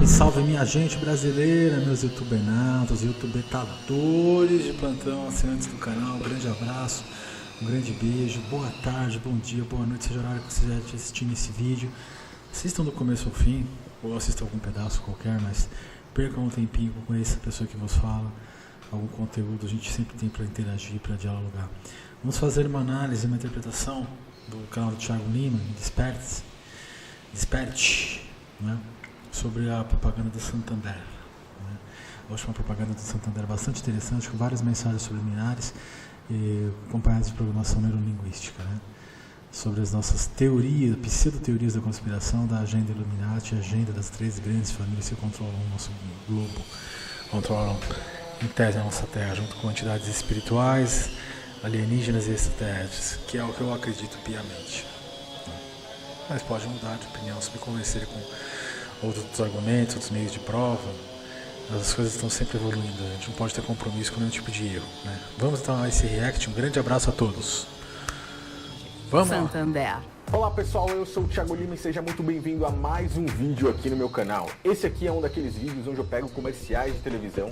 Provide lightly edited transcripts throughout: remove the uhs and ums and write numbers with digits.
Salve, salve minha gente brasileira, meus youtubernautas, youtubetadores de plantão, assinantes do canal, um grande abraço, um grande beijo, boa tarde, bom dia, boa noite, seja a hora que você estiver assistindo esse vídeo. Assistam do começo ao fim, ou assistam algum pedaço qualquer, mas percam um tempinho com essa pessoa que vos fala, algum conteúdo a gente sempre tem para interagir, para dialogar. Vamos fazer uma análise, uma interpretação do canal do Thiago Lima, Desperte, né? Sobre a propaganda do Santander, né? Eu acho uma propaganda do Santander bastante interessante, com várias mensagens subliminares e acompanhadas de programação neurolinguística, né? Sobre as nossas teorias, pseudo-teorias da conspiração, da agenda Illuminati, a agenda das 13 grandes famílias que controlam o nosso globo, controlam em tese a nossa Terra, junto com entidades espirituais, alienígenas e extraterrestres, que é o que eu acredito piamente. Mas pode mudar de opinião se me convencerem com outros argumentos, outros meios de prova. As coisas estão sempre evoluindo, a gente não pode ter compromisso com nenhum tipo de erro, né? Vamos então a esse react, um grande abraço a todos. Vamos Santander. Olá pessoal, eu sou o Thiago Lima e seja muito bem-vindo a mais um vídeo aqui no meu canal. Esse aqui é um daqueles vídeos onde eu pego comerciais de televisão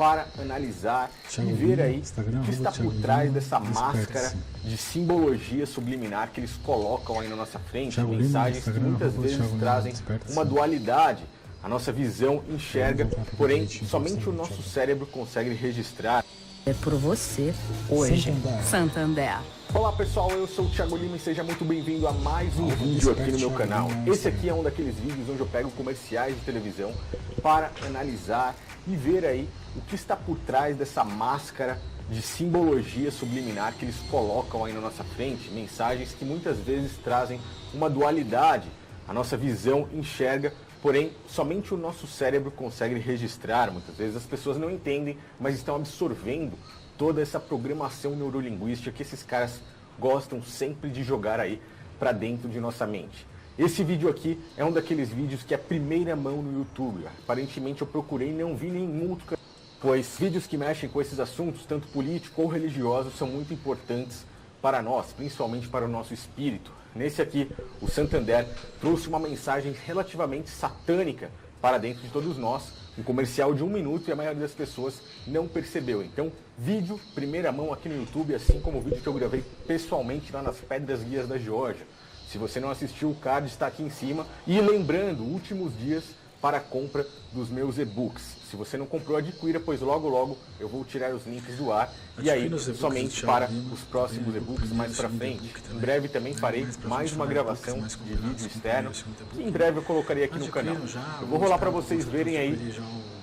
para analisar e ver aí o que está por trás dessa máscara de simbologia subliminar que eles colocam aí na nossa frente, mensagens que muitas vezes trazem uma dualidade. A nossa visão enxerga, porém somente o nosso cérebro consegue registrar. É por você, hoje, Santander. Olá pessoal, eu sou o Thiago Lima e seja muito bem-vindo a mais um vídeo aqui no meu canal. Esse aqui é um daqueles vídeos onde eu pego comerciais de televisão para analisar e ver aí o que está por trás dessa máscara de simbologia subliminar que eles colocam aí na nossa frente, mensagens que muitas vezes trazem uma dualidade. A nossa visão enxerga, porém somente o nosso cérebro consegue registrar. Muitas vezes as pessoas não entendem, mas estão absorvendo toda essa programação neurolinguística que esses caras gostam sempre de jogar aí para dentro de nossa mente. Esse vídeo aqui é um daqueles vídeos que é primeira mão no YouTube. Aparentemente eu procurei e não vi nenhum outro canal, pois vídeos que mexem com esses assuntos, tanto político ou religiosos, são muito importantes para nós, principalmente para o nosso espírito. Nesse aqui, o Santander trouxe uma mensagem relativamente satânica para dentro de todos nós, um comercial de 1 minuto e a maioria das pessoas não percebeu. Então, vídeo primeira mão aqui no YouTube, assim como o vídeo que eu gravei pessoalmente lá nas Pedras Guias da Geórgia. Se você não assistiu, o card está aqui em cima. E lembrando, últimos dias para a compra dos meus e-books. Se você não comprou, adquira, pois logo logo eu vou tirar os links do ar. E aí, somente para os próximos e-books mais para frente. Em breve também farei mais uma gravação de vídeo externo, que em breve eu colocarei aqui no canal. Eu vou rolar para vocês verem aí,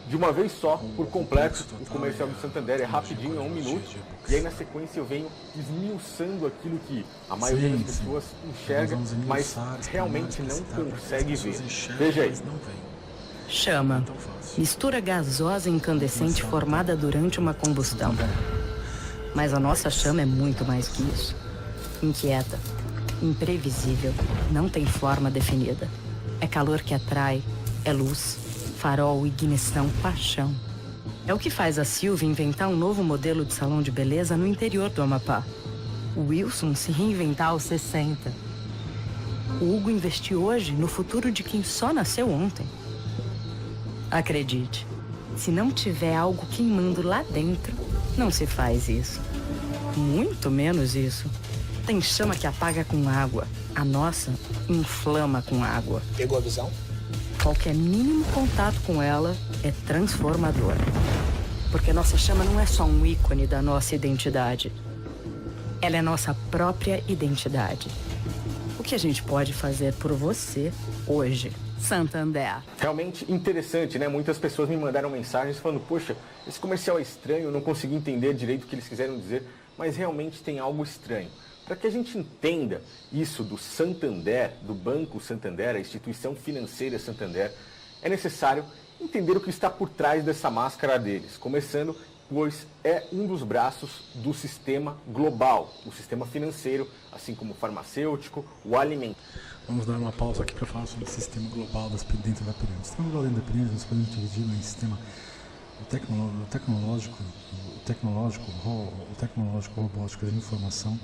de uma vez só, por completo, o comercial do Santander. É rapidinho, é 1 minuto. E aí na sequência eu venho esmiuçando aquilo que a maioria das pessoas enxerga, mas realmente não consegue ver. Veja aí. Chama. Mistura gasosa incandescente formada durante uma combustão. Mas a nossa chama é muito mais que isso. Inquieta, imprevisível, não tem forma definida. É calor que atrai, é luz, farol, ignição, paixão. É o que faz a Silvia inventar um novo modelo de salão de beleza no interior do Amapá. O Wilson se reinventar aos 60. O Hugo investir hoje no futuro de quem só nasceu ontem. Acredite, se não tiver algo queimando lá dentro, não se faz isso. Muito menos isso. Tem chama que apaga com água. A nossa inflama com água. Pegou a visão? Qualquer mínimo contato com ela é transformador. Porque nossa chama não é só um ícone da nossa identidade. Ela é nossa própria identidade. O que a gente pode fazer por você hoje? Santander. Realmente interessante, né? Muitas pessoas me mandaram mensagens falando: poxa, esse comercial é estranho, eu não consegui entender direito o que eles quiseram dizer, mas realmente tem algo estranho. Para que a gente entenda isso do Santander, do Banco Santander, a instituição financeira Santander, é necessário entender o que está por trás dessa máscara deles, começando, pois é um dos braços do sistema global, o sistema financeiro, assim como o farmacêutico, o alimentar. Vamos dar uma pausa aqui para falar sobre o sistema global dentro da pirâmide. O sistema global dentro da pirâmide nós podemos dividir em sistema tecnológico robótico da informação,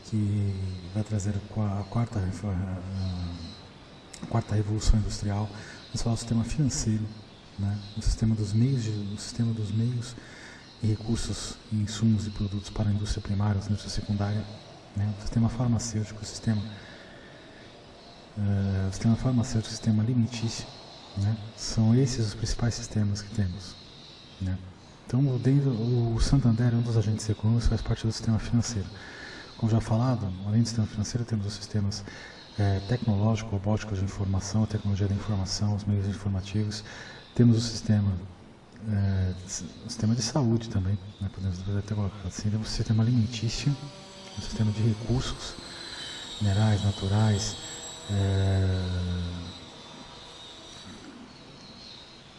que vai trazer a quarta revolução industrial, Vamos falar do sistema financeiro, né? O sistema dos meios e recursos, insumos e produtos para a indústria primária, a indústria secundária, né? O sistema farmacêutico, o sistema farmacêutico, o sistema alimentício, né? São esses os principais sistemas que temos, né? Então, o Santander é um dos agentes econômicos, faz parte do sistema financeiro. Como já falado, além do sistema financeiro, temos os sistemas tecnológico, robótica de informação, a tecnologia da informação, os meios informativos. Temos o sistema de saúde também, né? Podemos até colocar assim. Temos o sistema alimentício, o sistema de recursos, minerais, naturais,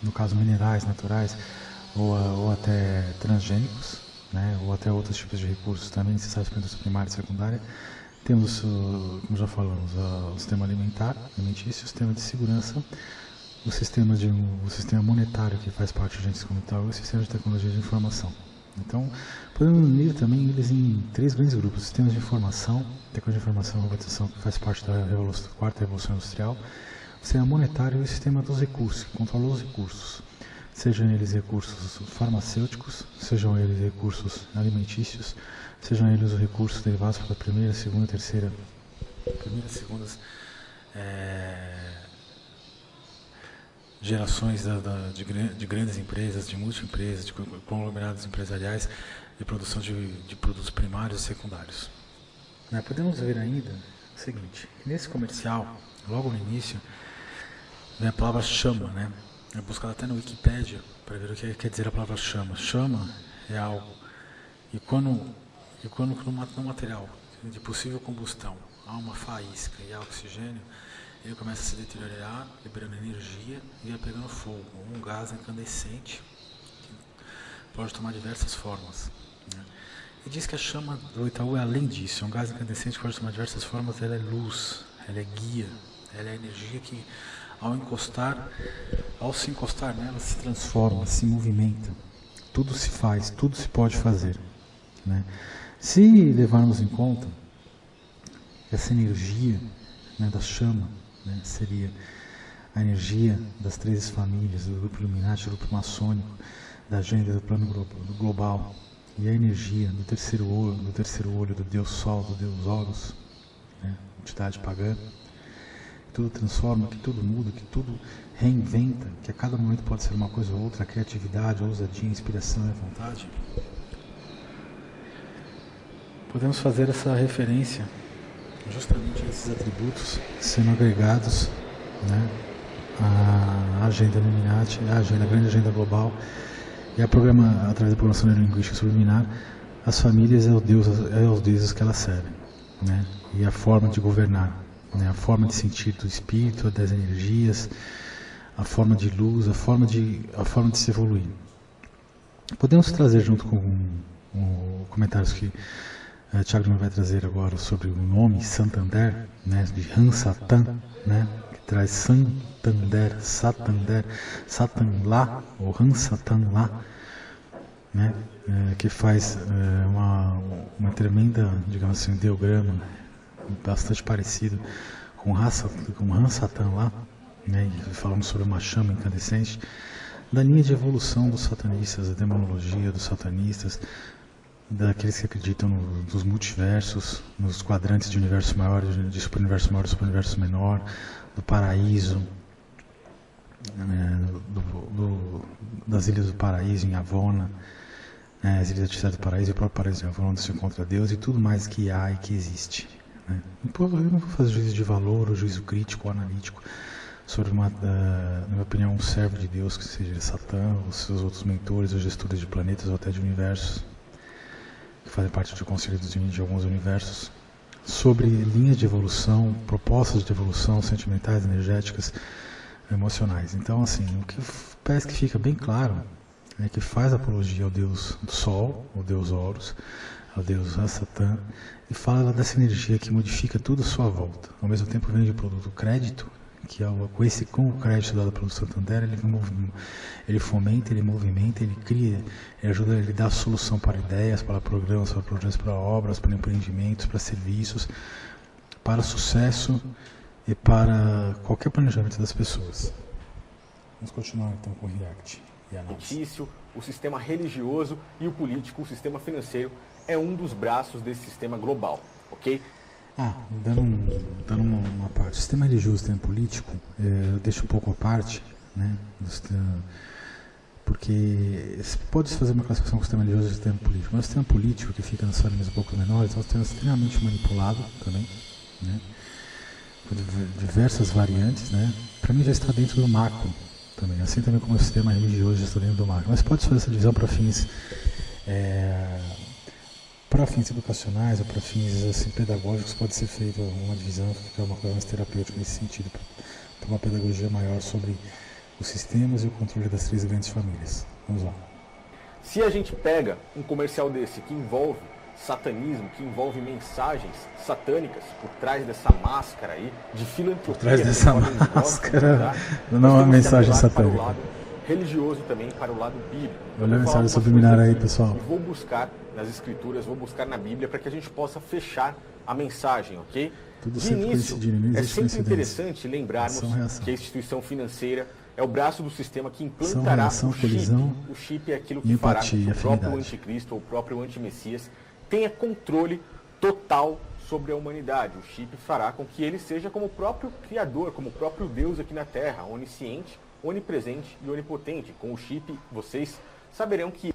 no caso minerais, naturais, ou até transgênicos, né? Ou até outros tipos de recursos também necessários para a indústria primária e secundária. Temos, como já falamos, o sistema alimentício, o sistema de segurança, o sistema monetário, que faz parte do agente comunitário, e o sistema de tecnologia de informação. Então, podemos unir também eles em 3 grandes grupos: sistemas de informação, tecnologia de informação e robotização, que faz parte da quarta revolução industrial, o sistema monetário e o sistema dos recursos, que controla os recursos, sejam eles recursos farmacêuticos, sejam eles recursos alimentícios, sejam eles os recursos derivados pela primeira, segunda, terceira, segundas gerações de grandes empresas, de multiempresas, de conglomerados empresariais de produção de produtos primários e secundários. Podemos ver ainda o seguinte: nesse comercial, logo no início, vem a palavra chama, né? É buscado até no Wikipédia para ver o que quer dizer a palavra chama. Chama é algo, e quando no material de possível combustão há uma faísca e há oxigênio, ele começa a se deteriorar, liberando energia e vai pegando fogo, um gás incandescente que pode tomar diversas formas, né? E diz que a chama do Itaú é além disso, é um gás incandescente que pode tomar diversas formas. Ela é luz, ela é guia, ela é energia que ao se encostar nela, se transforma, se movimenta. Tudo se faz, tudo se pode fazer, né? Se levarmos em conta essa energia, né, da chama, né, seria a energia das 13 famílias, do grupo Illuminati, do grupo maçônico, da agenda do plano global, e a energia do terceiro olho do Deus Sol, do Deus Horus, né, entidade pagã. Tudo transforma, que tudo muda, que tudo reinventa, que a cada momento pode ser uma coisa ou outra, a criatividade, a ousadia, a inspiração e a vontade. Podemos fazer essa referência justamente a esses atributos sendo agregados, né, à agenda Illuminati, a grande agenda global, e através da programação neurolinguística subliminar, as famílias aos deuses que elas servem, né, e a forma de governar, né, a forma de sentir do espírito, das energias, a forma de luz, a forma de se evoluir. Podemos trazer junto com comentários que Thiago vai trazer agora sobre o nome Santander, né, de Hansatan, né, que traz Santander, Satan lá, ou Hansatan lá, né, que faz uma tremenda, digamos assim, um ideograma bastante parecido com Hansatan lá, né, e falamos sobre uma chama incandescente, da linha de evolução dos satanistas, da demonologia dos satanistas, daqueles que acreditam nos multiversos, nos quadrantes de universo maior, de superuniverso maior, superuniverso menor, do paraíso, né, das ilhas do paraíso em Avona, né, as ilhas da do paraíso e o próprio paraíso em Avona, onde se encontra Deus, e tudo mais que há e que existe, né? Eu não vou fazer juízo de valor ou juízo crítico ou analítico sobre, na minha opinião, um servo de Deus, que seja Satã, os seus outros mentores, ou gestores de planetas ou até de universos, que fazem parte do conselho de alguns universos, sobre linhas de evolução, propostas de evolução sentimentais, energéticas, emocionais. Então, assim, o que parece que fica bem claro é que faz apologia ao Deus do Sol, ao Deus Horus, ao Deus Satã, e fala dessa energia que modifica tudo à sua volta. Ao mesmo tempo vende o produto crédito, que com o crédito dado pelo Santander, ele fomenta, ele movimenta, ele cria, ele ajuda, ele dá solução para ideias, para programas, para obras, para empreendimentos, para serviços, para sucesso e para qualquer planejamento das pessoas. Vamos continuar então com o React e a análise. O sistema religioso e o político, o sistema financeiro, é um dos braços desse sistema global, ok? Dando uma parte. O sistema religioso e o sistema político, eu deixo um pouco à parte, né? Porque pode fazer uma classificação com o sistema religioso e o sistema político, mas o sistema político, que fica nas famílias um pouco menores, é um sistema extremamente manipulado também, né? Por diversas variantes, né? Para mim já está dentro do macro também, assim também como o sistema religioso já está dentro do macro. Mas pode fazer essa divisão para fins educacionais ou para fins assim, pedagógicos, pode ser feita uma divisão, ficar uma coisa mais terapêutica nesse sentido, para uma pedagogia maior sobre os sistemas e o controle das 3 grandes famílias. Vamos lá. Se a gente pega um comercial desse que envolve satanismo, que envolve mensagens satânicas por trás dessa máscara aí de filantropia, por trás dessa máscara, não é uma mensagem satânica. Para o lado religioso também, para o lado bíblico. Olha a mensagem subliminar aí, pessoal. Vou buscar nas escrituras, vou buscar na Bíblia para que a gente possa fechar a mensagem, ok? Tudo de sempre início, coincidindo, é sempre interessante lembrarmos que a instituição financeira é o braço do sistema que implantará o chip. O chip é aquilo que fará com que o próprio anticristo ou o próprio antimessias tenha controle total sobre a humanidade. O chip fará com que ele seja como o próprio Criador, como o próprio Deus aqui na Terra, onisciente, onipresente e onipotente. Com o chip, vocês saberão que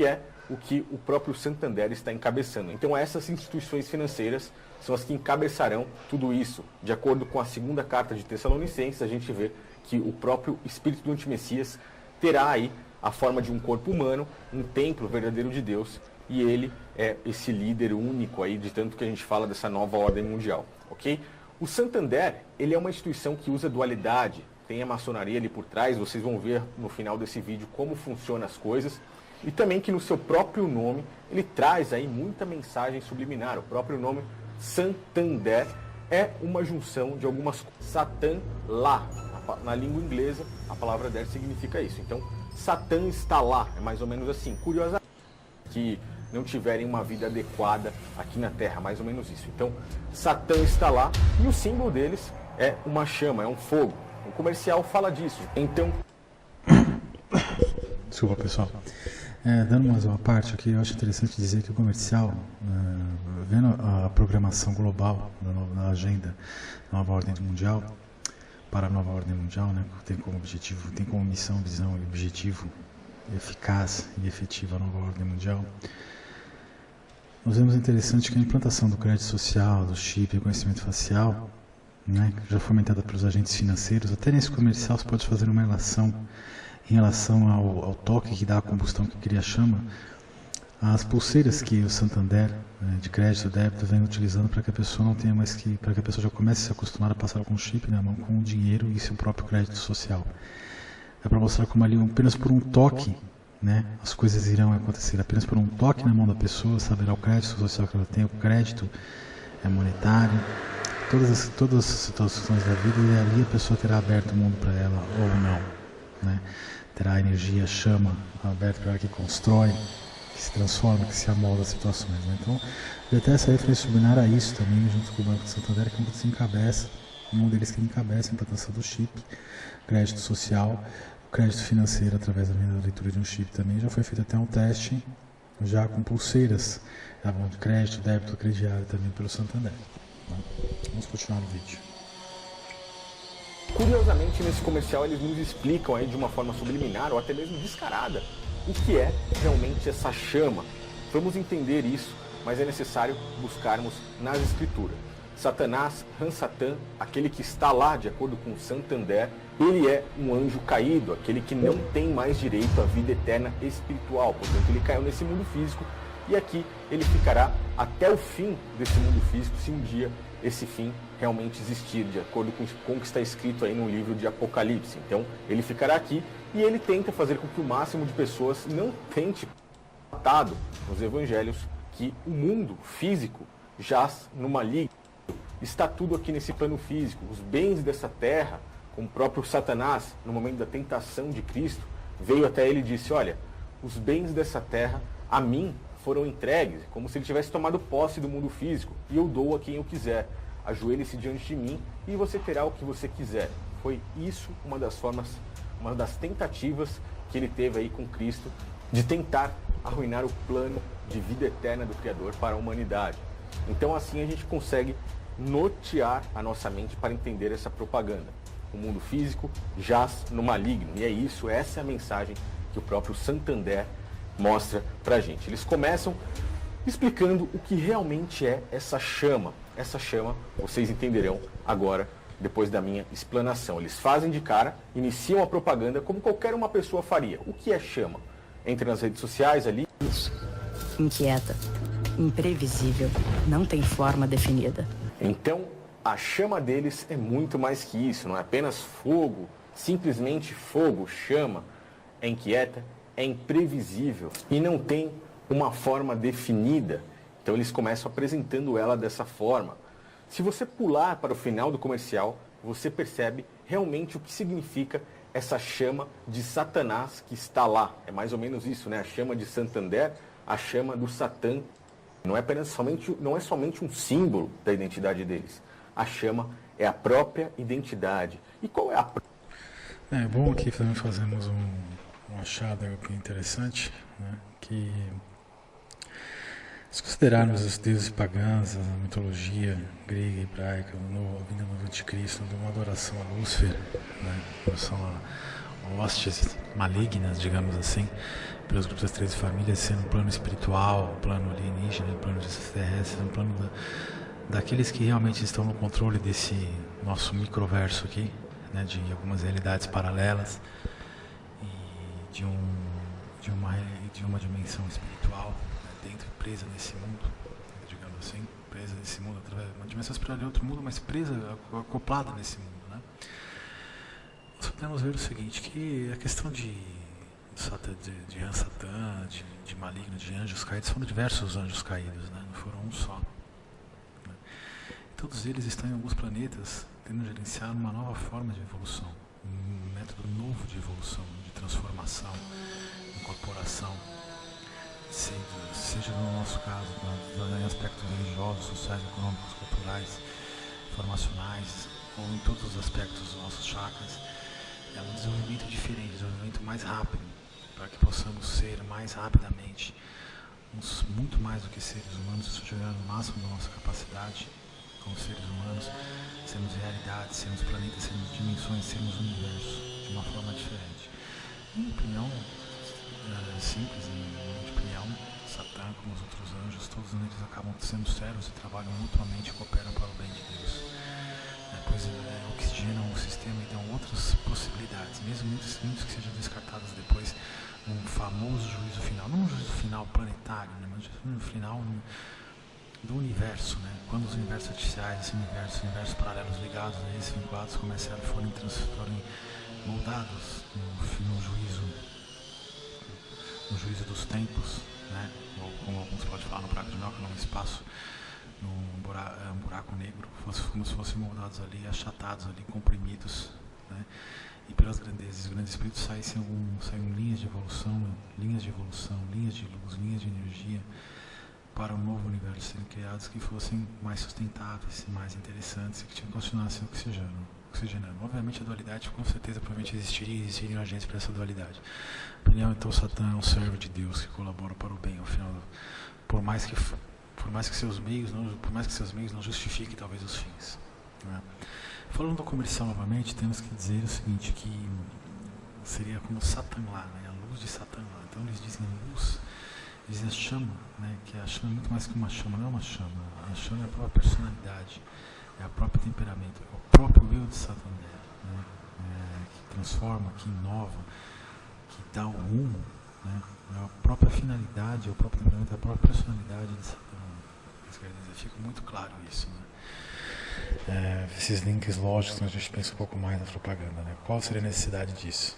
é o que o próprio Santander está encabeçando. Então essas instituições financeiras são as que encabeçarão tudo isso. De acordo com a segunda carta de Tessalonicenses, a gente vê que o próprio Espírito do Antimessias terá aí a forma de um corpo humano, um templo verdadeiro de Deus, e ele é esse líder único aí, de tanto que a gente fala dessa nova ordem mundial, ok? O Santander, ele é uma instituição que usa dualidade, tem a maçonaria ali por trás, vocês vão ver no final desse vídeo como funcionam as coisas, e também que no seu próprio nome, ele traz aí muita mensagem subliminar. O próprio nome Santander é uma junção de algumas coisas. Satan lá, na língua inglesa, a palavra der significa isso. Então, Satã está lá, é mais ou menos assim. Curiosamente, que não tiverem uma vida adequada aqui na Terra, mais ou menos isso. Então, Satã está lá e o símbolo deles é uma chama, é um fogo. O comercial fala disso. Então... Desculpa, pessoal. Dando mais uma parte aqui, eu acho interessante dizer que o comercial, vendo a programação global da agenda da nova ordem mundial, para a nova ordem mundial, né, tem como objetivo, tem como missão, visão e objetivo eficaz e efetiva a nova ordem mundial, nós vemos interessante que a implantação do crédito social, do chip, reconhecimento facial, né, já fomentada pelos agentes financeiros, até nesse comercial você pode fazer uma relação em relação ao toque que dá a combustão, que cria a chama, as pulseiras que o Santander, de crédito, débito, vem utilizando para que a pessoa não tenha mais que, para que a pessoa já comece a se acostumar a passar com o chip na mão, com o dinheiro e seu próprio crédito social. É para mostrar como ali, apenas por um toque, né, as coisas irão acontecer. Apenas por um toque na mão da pessoa, saberá o crédito social que ela tem, o crédito monetário, todas as situações da vida, e ali a pessoa terá aberto o mundo para ela ou não, né? Terá a energia, a chama aberta para ela, que constrói, que se transforma, que se amolda as situações, né? Então, eu até essa referência subliminar a isso também, junto com o Banco de Santander, que é um que se encabeça, um deles que encabeça a implantação do chip, crédito social, crédito financeiro através da leitura de um chip também. Já foi feito até um teste, já com pulseiras, de crédito, débito, crediário também pelo Santander. Tá? Vamos continuar no vídeo. Curiosamente, nesse comercial eles nos explicam aí de uma forma subliminar ou até mesmo descarada o que é realmente essa chama. Vamos entender isso, mas é necessário buscarmos nas escrituras. Satanás, Han-Satan, aquele que está lá de acordo com Santander, ele é um anjo caído, aquele que não tem mais direito à vida eterna espiritual. Portanto, ele caiu nesse mundo físico e aqui ele ficará até o fim desse mundo físico, se um dia esse fim realmente existir, de acordo com o que está escrito aí no livro de Apocalipse. Então, ele ficará aqui e ele tenta fazer com que o máximo de pessoas não tente tratado nos evangelhos que o mundo físico jaz no maligno. Está tudo aqui nesse plano físico. Os bens dessa terra, como o próprio Satanás, no momento da tentação de Cristo, veio até ele e disse: olha, os bens dessa terra a mim foram entregues, como se ele tivesse tomado posse do mundo físico, e eu dou a quem eu quiser. Ajoelhe-se diante de mim e você terá o que você quiser. Foi isso uma das formas uma das tentativas que ele teve aí com Cristo de tentar arruinar o plano de vida eterna do Criador para a humanidade. Então assim a gente consegue nortear a nossa mente para entender essa propaganda. O mundo físico jaz no maligno. E é isso, essa é a mensagem que o próprio Santander mostra pra gente. Eles começam explicando o que realmente é essa chama. Essa chama vocês entenderão agora, depois da minha explanação. Eles fazem de cara, iniciam a propaganda como qualquer uma pessoa faria. O que é chama? Entra nas redes sociais ali. Isso. Inquieta, imprevisível, não tem forma definida. Então, a chama deles é muito mais que isso. Não é apenas fogo, simplesmente fogo, chama. É inquieta, é imprevisível e não tem uma forma definida. Então eles começam apresentando ela dessa forma. Se você pular para o final do comercial, você percebe realmente o que significa essa chama de Satanás que está lá. É mais ou menos isso, né? A chama de Santander, a chama do Satã. Não é somente um símbolo da identidade deles. A chama é a própria identidade. E qual é a... É bom aqui também fazemos um achado aqui interessante, né? Que se considerarmos os deuses pagãos, a mitologia grega e hebraica, a vinda do anticristo, de uma adoração a Lúcifer, né? Adoração a hostes malignas, digamos assim, pelos grupos das 13 famílias, sendo um plano espiritual, um plano alienígena, um plano de extraterrestres, um plano daqueles que realmente estão no controle desse nosso microverso aqui, né? De algumas realidades paralelas e de uma dimensão espiritual, dentro, presa nesse mundo, digamos assim, presa nesse mundo, através de uma dimensão espiritual de outro mundo, mas presa, acoplada nesse mundo, né? Nós podemos ver o seguinte, que a questão de Satã, de maligno, de anjos caídos, foram diversos anjos caídos, né? Não foram um só. Né? Todos eles estão em alguns planetas tendo gerenciar uma nova forma de evolução, um método novo de evolução, de transformação, incorporação, seja no nosso caso, em aspectos religiosos, sociais, econômicos, culturais, formacionais, ou em todos os aspectos dos nossos chakras. É um desenvolvimento diferente, um desenvolvimento mais rápido, para que possamos ser mais rapidamente, muito mais do que seres humanos, chegar no máximo da nossa capacidade como seres humanos, sermos realidades, sermos planetas, sermos dimensões, sermos universo, de uma forma diferente. Minha opinião simples, de opinião, Satã, como os outros anjos, todos eles acabam sendo sérios e trabalham mutuamente e cooperam para o bem de Deus. Pois oxigenam o sistema e dão outras possibilidades, mesmo muitos que sejam descartados depois num famoso juízo final, não um juízo final planetário, né, mas um final do universo, né? Quando os universos artificiais, esse universos paralelos ligados a esses, vinculados, forem moldados no juízo dos tempos, né? Ou como alguns podem falar no buraco de minhoca, num espaço, num buraco negro, como se fossem moldados ali, achatados ali, comprimidos, né? E pelas grandezas, os grandes espíritos saíam linhas de evolução, linhas de luz, linhas de energia, para um novo universo serem criados que fossem mais sustentáveis, mais interessantes e que continuassem oxigenando. Obviamente a dualidade com certeza provavelmente existiriam agentes para essa dualidade. Opinião, então, Satã é um servo de Deus que colabora para o bem ao final, por mais que seus meios não justifiquem talvez os fins, né? Falando do comercial novamente, temos que dizer o seguinte, que seria como Satã lá, né? A luz de Satã lá. Então eles dizem luz, dizem a chama, né? Que a chama é muito mais que uma chama, não é uma chama. A chama é a própria personalidade, é o próprio temperamento, é o próprio eu de Satã, né? Que transforma, que inova, que dá o rumo, né? É a própria finalidade, é o próprio temperamento, é a própria personalidade de Satã. Fica muito claro isso, né? Esses links lógicos, a gente pensa um pouco mais na propaganda, né? Qual seria a necessidade disso?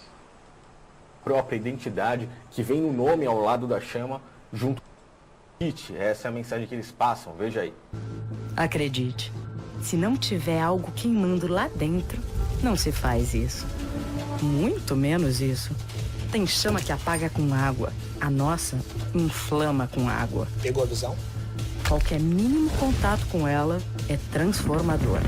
Própria identidade que vem no nome ao lado da chama, junto com o essa é a mensagem que eles passam, veja aí. Acredite, se não tiver algo queimando lá dentro, não se faz isso. Muito menos isso. Tem chama que apaga com água, a nossa inflama com água. Pegou a visão? Qualquer mínimo contato com ela é transformador.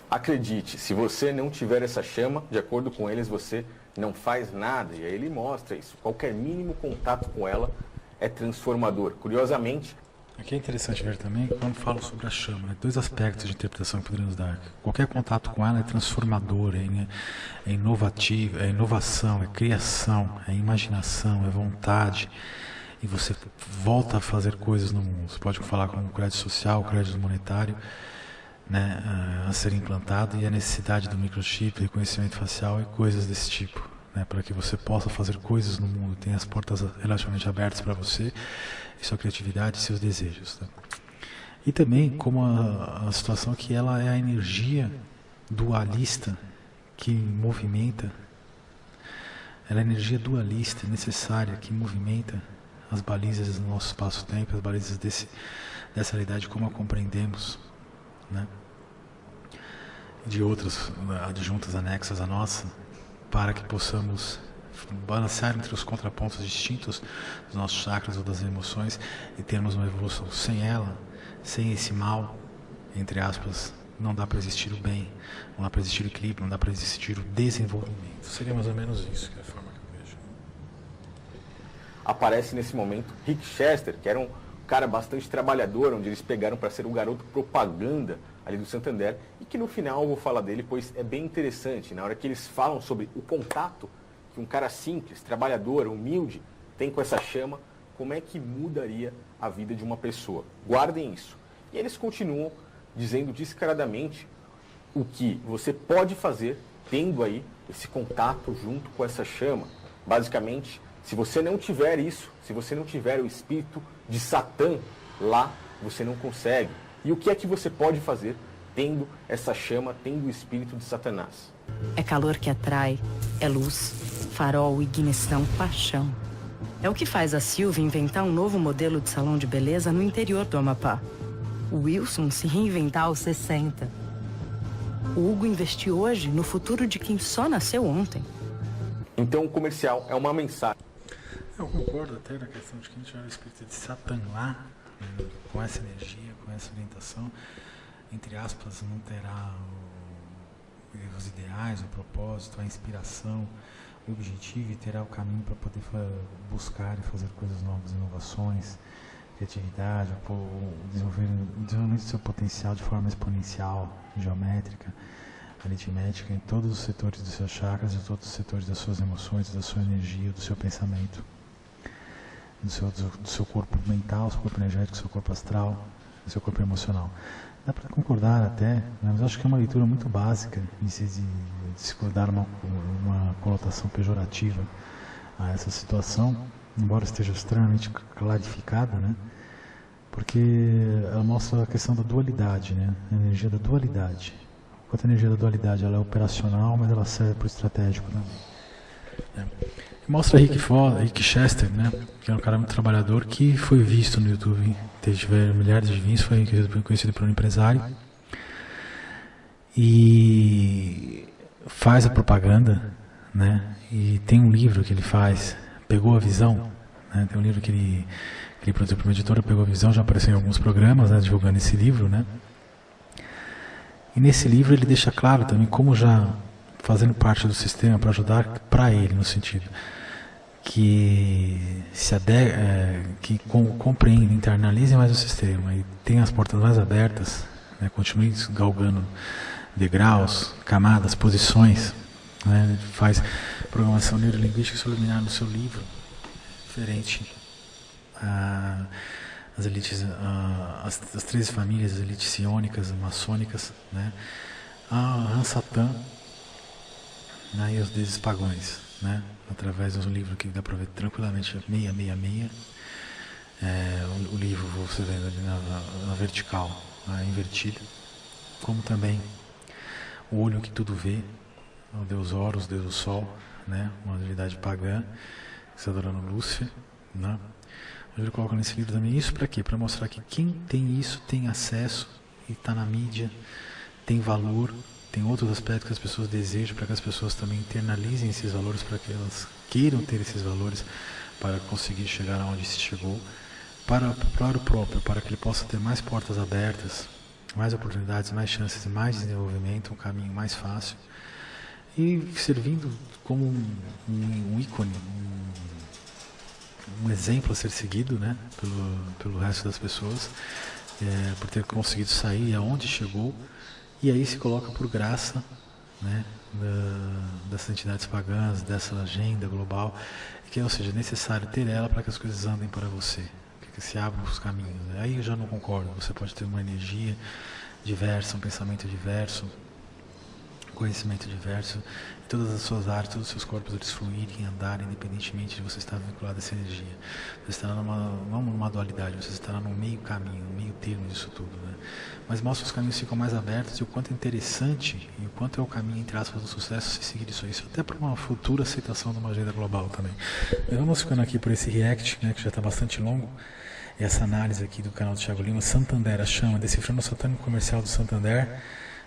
Acredite, se você não tiver essa chama, de acordo com eles, você não faz nada, e aí ele mostra isso. Qualquer mínimo contato com ela é transformador. Curiosamente, aqui é interessante ver também, quando falo sobre a chama, né, 2 aspectos de interpretação que poderíamos dar. Qualquer contato com ela é transformador, é inovativo, é inovação, é criação, é imaginação, é vontade. E você volta a fazer coisas no mundo. Você pode falar com o crédito social, o crédito monetário, né, a ser implantado, e a necessidade do microchip, reconhecimento facial e coisas desse tipo, né, para que você possa fazer coisas no mundo, tenha as portas relativamente abertas para você, e sua criatividade e seus desejos. Né? E também como a situação que ela é a energia dualista que movimenta, ela é a energia dualista necessária que movimenta as balizas do nosso espaço-tempo, as balizas dessa realidade como a compreendemos, né? De outras adjuntas anexas à nossa, para que possamos balancear entre os contrapontos distintos dos nossos chakras ou das emoções e termos uma evolução. Sem ela, sem esse mal, entre aspas, não dá para existir o bem, não dá para existir o equilíbrio, não dá para existir o desenvolvimento. Seria mais ou menos isso que é a forma que eu vejo. Aparece nesse momento Rick Chester, que era um cara bastante trabalhador, onde eles pegaram para ser o garoto propaganda ali do Santander, e que no final eu vou falar dele, pois é bem interessante. Na hora que eles falam sobre o contato que um cara simples, trabalhador, humilde, tem com essa chama, como é que mudaria a vida de uma pessoa. Guardem isso. E eles continuam dizendo descaradamente o que você pode fazer tendo aí esse contato junto com essa chama. Basicamente, se você não tiver isso, se você não tiver o espírito de Satã lá, você não consegue. E o que é que você pode fazer tendo essa chama, tendo o espírito de Satanás? É calor que atrai, é luz, farol, ignição, paixão. É o que faz a Silvia inventar um novo modelo de salão de beleza no interior do Amapá. O Wilson se reinventar aos 60. O Hugo investir hoje no futuro de quem só nasceu ontem. Então o comercial é uma mensagem. Eu concordo até na questão de que a gente tiver o espírito de Satã lá, né, com essa energia, com essa orientação, entre aspas, não terá os ideais, o propósito, a inspiração, o objetivo, e terá o caminho para poder buscar e fazer coisas novas, inovações, criatividade, o desenvolvimento do seu potencial de forma exponencial, geométrica, aritmética, em todos os setores dos seus chakras, em todos os setores das suas emoções, da sua energia, do seu pensamento, do seu corpo mental, do seu corpo energético, do seu corpo astral, do seu corpo emocional. Dá para concordar até, né, mas acho que é uma leitura muito básica de se dar uma conotação pejorativa a essa situação, embora esteja extremamente clarificada, né, porque ela mostra a questão da dualidade, né, a energia da dualidade. Enquanto a energia da dualidade ela é operacional, mas ela serve para o estratégico também. Mostra Rick Chester, né, que é um cara muito trabalhador, que foi visto no YouTube, teve milhares de vídeos, foi conhecido por um empresário, e faz a propaganda, né, e tem um livro que ele faz, Pegou a Visão, né, tem um livro que ele produziu para uma editora, Pegou a Visão, já apareceu em alguns programas, né, divulgando esse livro, né, e nesse livro ele deixa claro também como já fazendo parte do sistema para ajudar para ele, no sentido que que compreenda, internalize mais o sistema e tenha as portas mais abertas, né, continue galgando degraus, camadas, posições, né, ele faz programação neurolinguística subliminar no seu livro, referente às elites, as 13 famílias, as elites psionicas, maçônicas, né, a Satã, né, e os deuses pagões, né, através de um livro que dá para ver tranquilamente, 666, o livro você vendo ali na vertical, invertida, como também o olho que tudo vê, o deus Horus, o deus do sol, né, uma divindade pagã, que está adorando Lúcifer, né. Eu coloco nesse livro também isso para quê? Para mostrar que quem tem isso tem acesso e está na mídia, tem valor. Tem outros aspectos que as pessoas desejam, para que as pessoas também internalizem esses valores, para que elas queiram ter esses valores, para conseguir chegar aonde se chegou, para o próprio, para que ele possa ter mais portas abertas, mais oportunidades, mais chances, mais desenvolvimento, um caminho mais fácil, e servindo como um ícone, um exemplo a ser seguido, né, pelo resto das pessoas, por ter conseguido sair aonde chegou, e aí se coloca por graça, né, das entidades pagãs, dessa agenda global, ou seja, é necessário ter ela para que as coisas andem para você, que se abram os caminhos. Aí eu já não concordo. Você pode ter uma energia diversa, um pensamento diverso, conhecimento diverso, e todas as suas áreas, todos os seus corpos eles fluírem, andarem, independentemente de você estar vinculado a essa energia. Você estará não numa dualidade, você estará no meio caminho, no meio termo disso tudo, né? Mas mostra que os caminhos ficam mais abertos e o quanto é interessante e o quanto é o caminho, entre aspas, do sucesso se seguir isso até para uma futura aceitação de uma agenda global também. Mas vamos ficando aqui por esse react, né, que já está bastante longo, essa análise aqui do canal do Thiago Lima, Santander, a chama, decifrando o satânico comercial do Santander,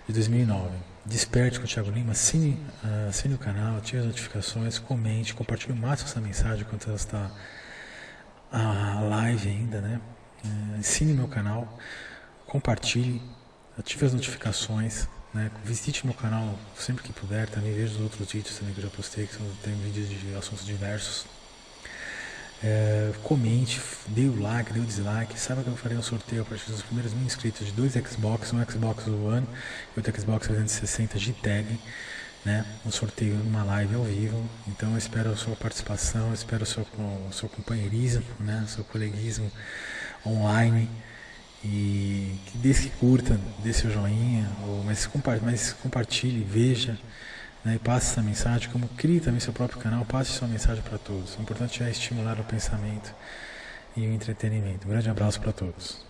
de 2009. Desperte com o Thiago Lima, assine o canal, ative as notificações, comente, compartilhe o máximo essa mensagem enquanto ela está a live ainda, né? Assine meu canal, compartilhe, ative as notificações, né? Visite meu canal sempre que puder, também veja os outros vídeos também que eu já postei, que tem vídeos de assuntos diversos. Comente, dê o like, dê o dislike. Saiba que eu farei um sorteio a partir dos primeiros 1000 inscritos de 2 Xbox, um Xbox One e outro Xbox 360 G-Tag, né? Um sorteio numa live ao vivo. Então eu espero a sua participação, eu espero o seu companheirismo, né? O seu coleguismo online. E desde que curta, dê seu joinha, mas compartilhe, veja, né, e passe essa mensagem, como crie também seu próprio canal, passe sua mensagem para todos. O importante é estimular o pensamento e o entretenimento. Um grande abraço para todos.